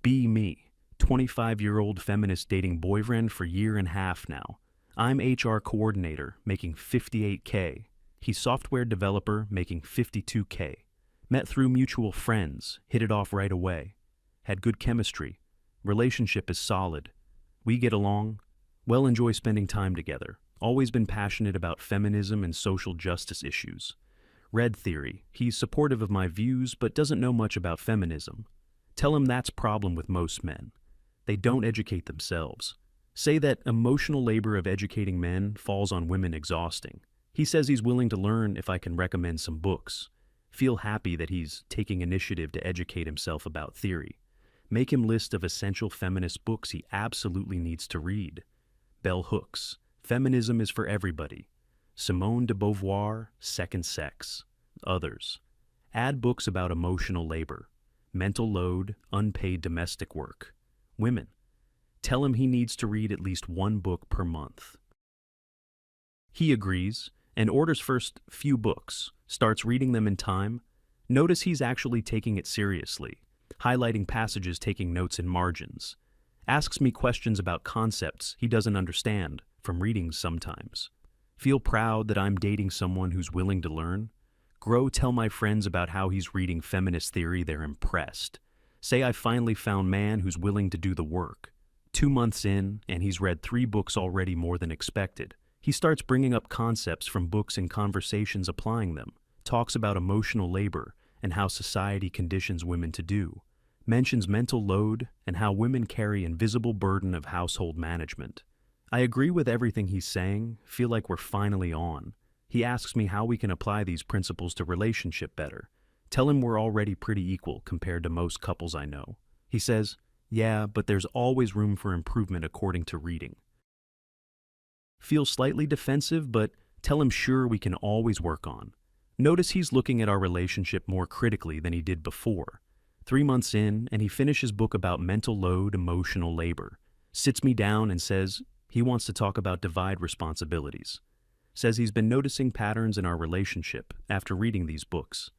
Be me, 25-year-old feminist dating boyfriend for year and a half now. I'm HR coordinator, making 58K. He's software developer, making 52K. Met through mutual friends, hit it off right away. Had good chemistry. Relationship is solid. We get along. Well, enjoy spending time together. Always been passionate about feminism and social justice issues. Red theory. He's supportive of my views, but doesn't know much about feminism. Tell him that's problem with most men. They don't educate themselves. Say that emotional labor of educating men falls on women exhausting. He says he's willing to learn if I can recommend some books. Feel happy that he's taking initiative to educate himself about theory. Make him list of essential feminist books he absolutely needs to read. Bell Hooks, Feminism is for Everybody. Simone de Beauvoir, Second Sex. Others. Add books about emotional labor, mental load, unpaid domestic work. Women. Tell him he needs to read at least one book per month. He agrees and orders first few books, starts reading them in time. Notice he's actually taking it seriously, highlighting passages, taking notes in margins. Asks me questions about concepts he doesn't understand from readings sometimes. Feel proud that I'm dating someone who's willing to learn. Grow, tell my friends about how he's reading feminist theory, they're impressed. Say I finally found man who's willing to do the work. 2 months in, and he's read 3 books already, more than expected. He starts bringing up concepts from books and conversations, applying them. Talks about emotional labor and how society conditions women to do. Mentions mental load and how women carry invisible burden of household management. I agree with everything he's saying, feel like we're finally on. He asks me how we can apply these principles to relationship better. Tell him we're already pretty equal compared to most couples I know. He says, yeah, but there's always room for improvement according to reading. Feel slightly defensive, but tell him sure we can always work on. Notice he's looking at our relationship more critically than he did before. 3 months in, and he finishes book about mental load, emotional labor. Sits me down and says he wants to talk about divide responsibilities. Says he's been noticing patterns in our relationship after reading these books.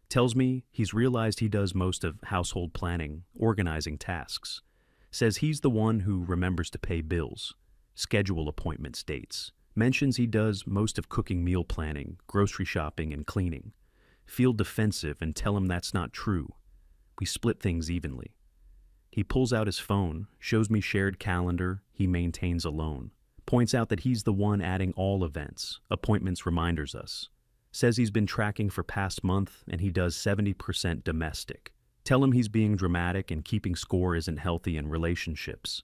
Tells me he's realized he does most of household planning, organizing tasks. Says he's the one who remembers to pay bills, schedule appointments, dates. Mentions he does most of cooking, meal planning, grocery shopping, and cleaning. Feel defensive and tell him that's not true. We split things evenly. He pulls out his phone, shows me shared calendar he maintains alone. Points out that he's the one adding all events, appointments, reminders us. Says he's been tracking for past month and he does 70% domestic. Tell him he's being dramatic and keeping score isn't healthy in relationships.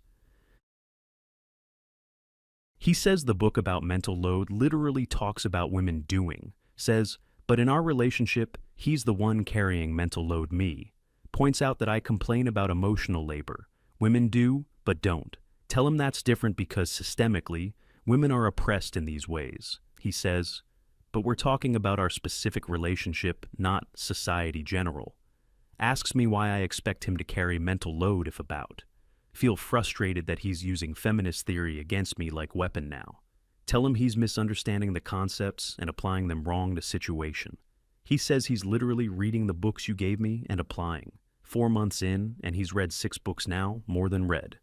He says the book about mental load literally talks about women doing. Says, but in our relationship, he's the one carrying mental load, me. Points out that I complain about emotional labor. Women do, but don't. Tell him that's different because systemically, women are oppressed in these ways. He says, but we're talking about our specific relationship, not society general. Asks me why I expect him to carry mental load if about. Feel frustrated that he's using feminist theory against me like weapon now. Tell him he's misunderstanding the concepts and applying them wrong to situation. He says he's literally reading the books you gave me and applying. 4 months in, and he's read 6 books now, more than read.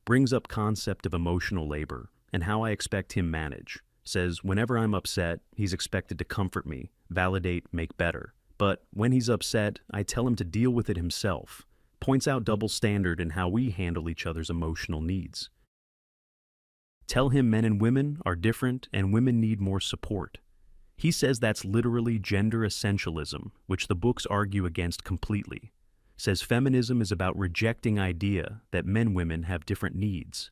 Brings up concept of emotional labor and how I expect him manage. Says whenever I'm upset, he's expected to comfort me, validate, make better. But when he's upset, I tell him to deal with it himself. Points out double standard in how we handle each other's emotional needs. Tell him men and women are different and women need more support. He says that's literally gender essentialism, which the books argue against completely. Says feminism is about rejecting idea that men and women have different needs.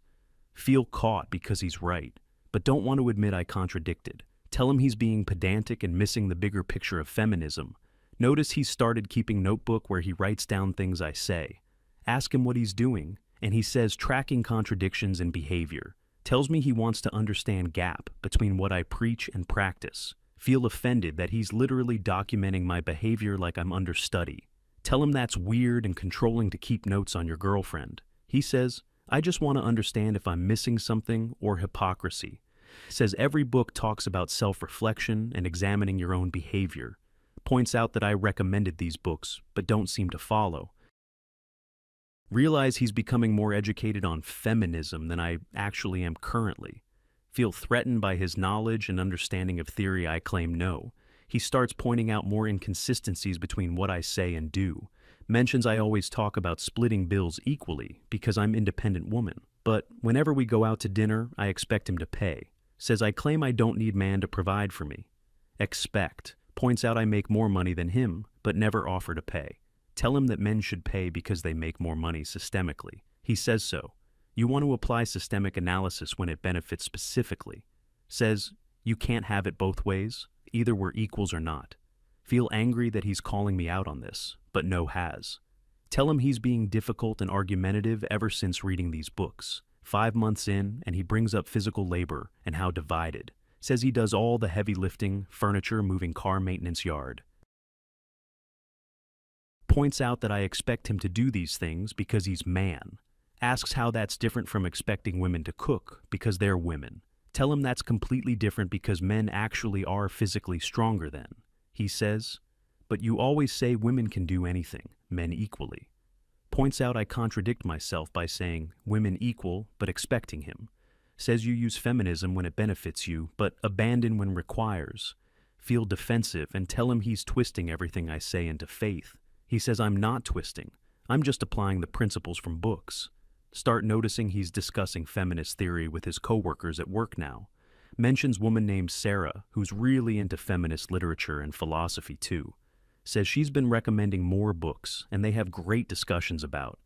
Feel caught because he's right, but don't want to admit I contradicted. Tell him he's being pedantic and missing the bigger picture of feminism. Notice he's started keeping notebook where he writes down things I say. Ask him what he's doing, and he says tracking contradictions in behavior. Tells me he wants to understand gap between what I preach and practice. Feel offended that he's literally documenting my behavior like I'm under study. Tell him that's weird and controlling to keep notes on your girlfriend. He says, I just want to understand if I'm missing something or hypocrisy. Says every book talks about self-reflection and examining your own behavior. Points out that I recommended these books, but don't seem to follow. Realize he's becoming more educated on feminism than I actually am currently. Feel threatened by his knowledge and understanding of theory I claim no. He starts pointing out more inconsistencies between what I say and do. Mentions I always talk about splitting bills equally because I'm an independent woman. But whenever we go out to dinner, I expect him to pay. Says I claim I don't need man to provide for me. Expect. Points out I make more money than him, but never offer to pay. Tell him that men should pay because they make more money systemically. He says so. You want to apply systemic analysis when it benefits specifically. Says, you can't have it both ways. Either we're equals or not. Feel angry that he's calling me out on this, but no has. Tell him he's being difficult and argumentative ever since reading these books. 5 months in, and he brings up physical labor and how divided. Says he does all the heavy lifting, furniture moving car maintenance yard. Points out that I expect him to do these things because he's man. Asks how that's different from expecting women to cook because they're women. Tell him that's completely different because men actually are physically stronger than. He says, but you always say women can do anything, men equally. Points out I contradict myself by saying women equal but expecting him. Says you use feminism when it benefits you but abandon when requires. Feel defensive and tell him he's twisting everything I say into faith. He says I'm not twisting. I'm just applying the principles from books. Start noticing he's discussing feminist theory with his coworkers at work now. Mentions woman named Sarah, who's really into feminist literature and philosophy too. Says she's been recommending more books, and they have great discussions about.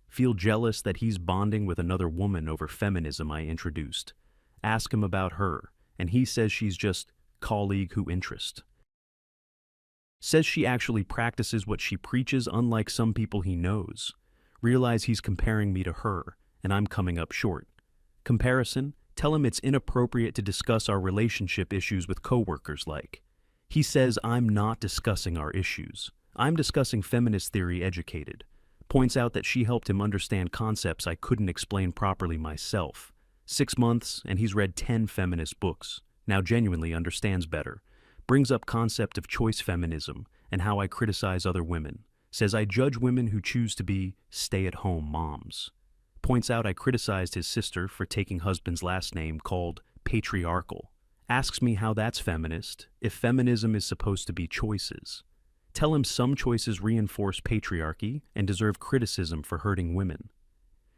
Feel jealous that he's bonding with another woman over feminism I introduced. Ask him about her, and he says she's just colleague who interest. Says she actually practices what she preaches unlike some people he knows. Realize he's comparing me to her, and I'm coming up short. Comparison, tell him it's inappropriate to discuss our relationship issues with coworkers like. He says I'm not discussing our issues. I'm discussing feminist theory educated. Points out that she helped him understand concepts I couldn't explain properly myself. 6 months, and he's read 10 feminist books. Now genuinely understands better. Brings up concept of choice feminism and how I criticize other women. Says I judge women who choose to be stay-at-home moms. Points out I criticized his sister for taking husband's last name called patriarchal. Asks me how that's feminist, if feminism is supposed to be choices. Tell him some choices reinforce patriarchy and deserve criticism for hurting women.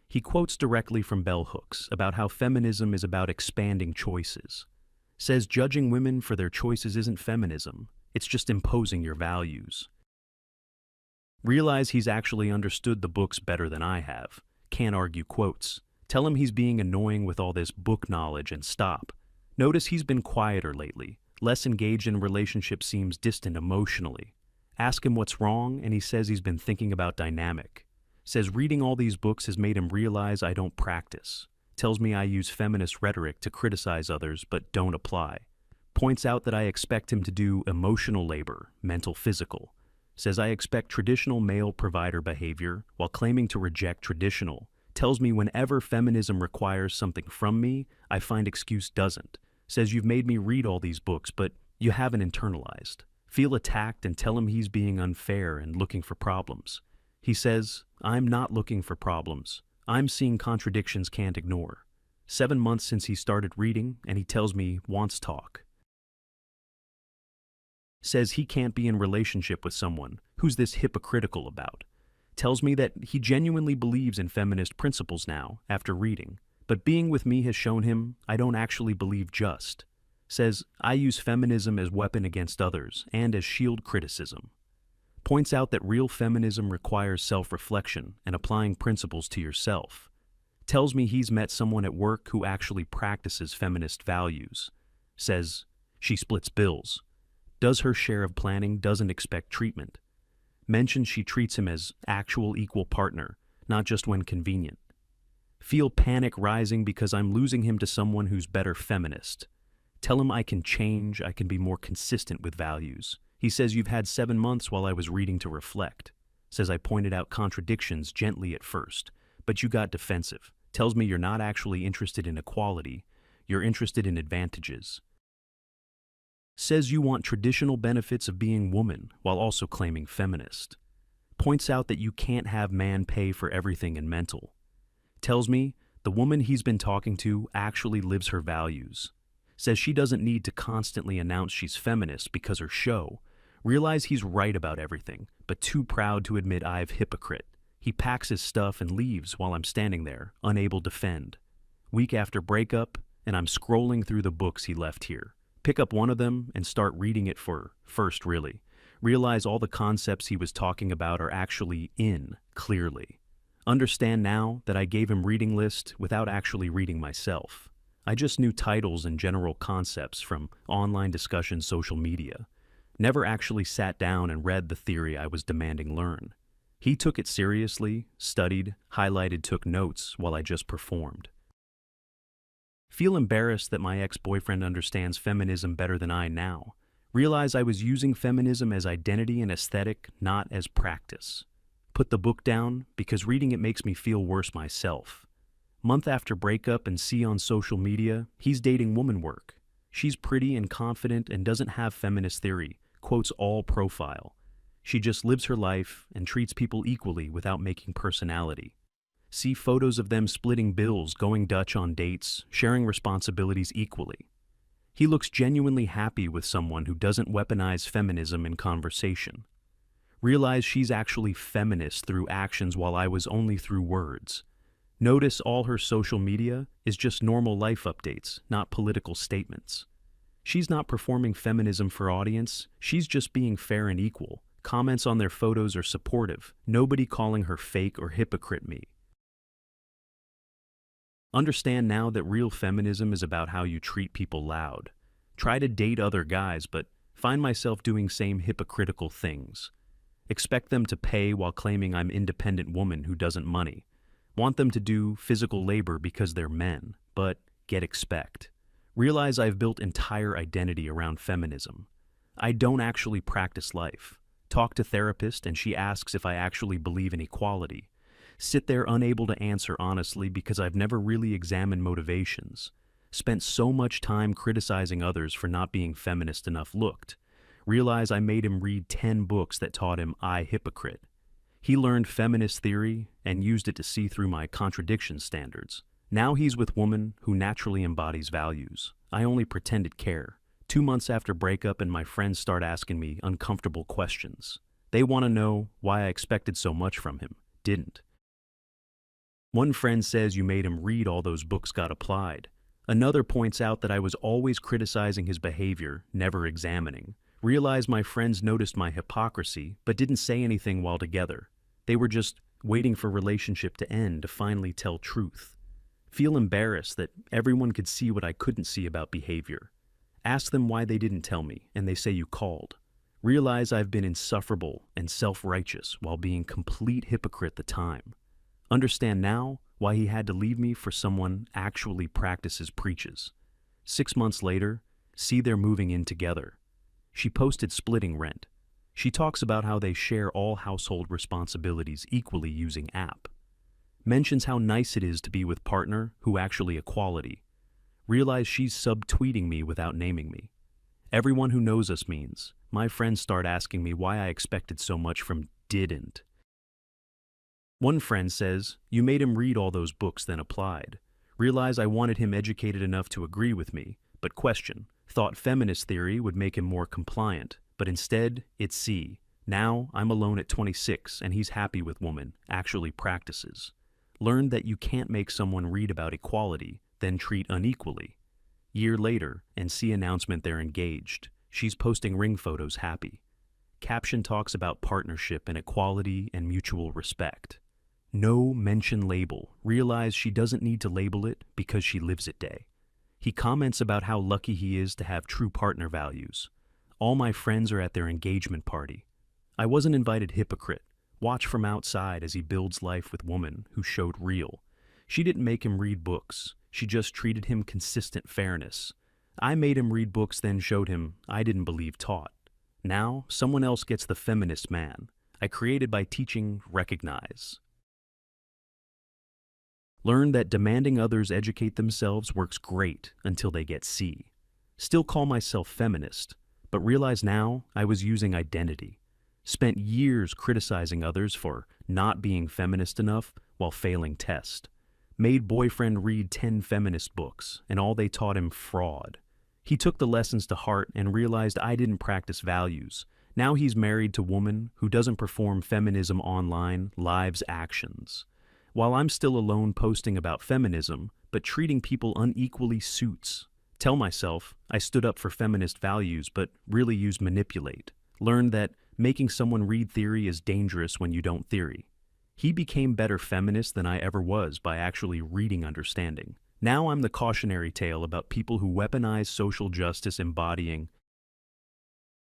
He quotes directly from bell hooks about how feminism is about expanding choices. Says judging women for their choices isn't feminism, it's just imposing your values. Realize he's actually understood the books better than I have. Can't argue quotes. Tell him he's being annoying with all this book knowledge and stop. Notice he's been quieter lately, less engaged in relationships, seems distant emotionally. Ask him what's wrong, and he says he's been thinking about dynamic. Says reading all these books has made him realize I don't practice. Tells me I use feminist rhetoric to criticize others but don't apply. Points out that I expect him to do emotional labor, mental, physical. Says I expect traditional male provider behavior while claiming to reject traditional. Tells me whenever feminism requires something from me, I find excuse doesn't. Says you've made me read all these books but you haven't internalized. Feel attacked and tell him he's being unfair and looking for problems. He says, I'm not looking for problems. I'm seeing contradictions can't ignore. 7 months since he started reading, and he tells me wants talk. Says he can't be in relationship with someone who's this hypocritical about. Tells me that he genuinely believes in feminist principles now, after reading, but being with me has shown him I don't actually believe just. Says I use feminism as weapon against others and as shield criticism. Points out that real feminism requires self-reflection and applying principles to yourself. Tells me he's met someone at work who actually practices feminist values. Says she splits bills. Does her share of planning, doesn't expect treatment. Mentions she treats him as actual equal partner, not just when convenient. Feel panic rising because I'm losing him to someone who's better feminist. Tell him I can change, I can be more consistent with values. He says you've had 7 months while I was reading to reflect. Says I pointed out contradictions gently at first, but you got defensive. Tells me you're not actually interested in equality, you're interested in advantages. Says you want traditional benefits of being woman while also claiming feminist. Points out that you can't have man pay for everything in mental. Tells me the woman he's been talking to actually lives her values. Says she doesn't need to constantly announce she's feminist because her show. Realize he's right about everything, but too proud to admit I've hypocrite. He packs his stuff and leaves while I'm standing there, unable to fend. Week after breakup, and I'm scrolling through the books he left here. Pick up one of them and start reading it first, really. Realize all the concepts he was talking about are actually in clearly. Understand now that I gave him reading list without actually reading myself. I just knew titles and general concepts from online discussion social media. Never actually sat down and read the theory I was demanding learn. He took it seriously, studied, highlighted, took notes while I just performed. Feel embarrassed that my ex-boyfriend understands feminism better than I now. Realize I was using feminism as identity and aesthetic, not as practice. Put the book down because reading it makes me feel worse myself. Month after breakup and see on social media, he's dating woman work. She's pretty and confident and doesn't have feminist theory, quotes all profile. She just lives her life and treats people equally without making personality. See photos of them splitting bills, going Dutch on dates, sharing responsibilities equally. He looks genuinely happy with someone who doesn't weaponize feminism in conversation. Realize she's actually feminist through actions while I was only through words. Notice all her social media is just normal life updates, not political statements. She's not performing feminism for audience, she's just being fair and equal. Comments on their photos are supportive, nobody calling her fake or hypocrite me. Understand now that real feminism is about how you treat people loud. Try to date other guys, but find myself doing same hypocritical things. Expect them to pay while claiming I'm independent woman who doesn't money. Want them to do physical labor because they're men, but get expect. Realize I've built entire identity around feminism. I don't actually practice life. Talk to therapist and she asks if I actually believe in equality. Sit there unable to answer honestly because I've never really examined motivations. Spent so much time criticizing others for not being feminist enough. Looked. Realize I made him read 10 books that taught him I hypocrite. He learned feminist theory and used it to see through my contradiction standards. Now he's with woman who naturally embodies values. I only pretended care. 2 months after breakup and my friends start asking me uncomfortable questions. They want to know why I expected so much from him. Didn't. One friend says you made him read all those books got applied. Another points out that I was always criticizing his behavior, never examining. Realized my friends noticed my hypocrisy, but didn't say anything while together. They were just waiting for relationship to end to finally tell truth. Feel embarrassed that everyone could see what I couldn't see about behavior. Ask them why they didn't tell me, and they say you called. Realize I've been insufferable and self-righteous while being complete hypocrite at the time. Understand now why he had to leave me for someone actually practices preaches. 6 months later, see they're moving in together. She posted splitting rent. She talks about how they share all household responsibilities equally using app. Mentions how nice it is to be with partner who actually equality. Realize she's subtweeting me without naming me. Everyone who knows us means. My friends start asking me why I expected so much from didn't. One friend says, you made him read all those books then applied. Realize I wanted him educated enough to agree with me, but question. Thought feminist theory would make him more compliant, but instead, it's C. Now, I'm alone at 26 and he's happy with woman, actually practices. Learned that you can't make someone read about equality, then treat unequally. Year later, and see announcement they're engaged. She's posting ring photos happy. Caption talks about partnership and equality and mutual respect. No mention label. Realize she doesn't need to label it because she lives it day. He comments about how lucky he is to have true partner values. All my friends are at their engagement party. I wasn't invited hypocrite. Watch from outside as he builds life with woman who showed real. She didn't make him read books. She just treated him consistent fairness. I made him read books then showed him I didn't believe taught. Now, someone else gets the feminist man. I created by teaching recognize. Learn that demanding others educate themselves works great until they get C. Still call myself feminist, but realize now I was using identity. Spent years criticizing others for not being feminist enough while failing tests. Made boyfriend read 10 feminist books, and all they taught him fraud. He took the lessons to heart and realized I didn't practice values. Now he's married to woman who doesn't perform feminism online, lives actions. While I'm still alone posting about feminism, but treating people unequally suits. Tell myself I stood up for feminist values but really used manipulate. Learned that making someone read theory is dangerous when you don't theory. He became better feminist than I ever was by actually reading understanding. Now I'm the cautionary tale about people who weaponize social justice embodying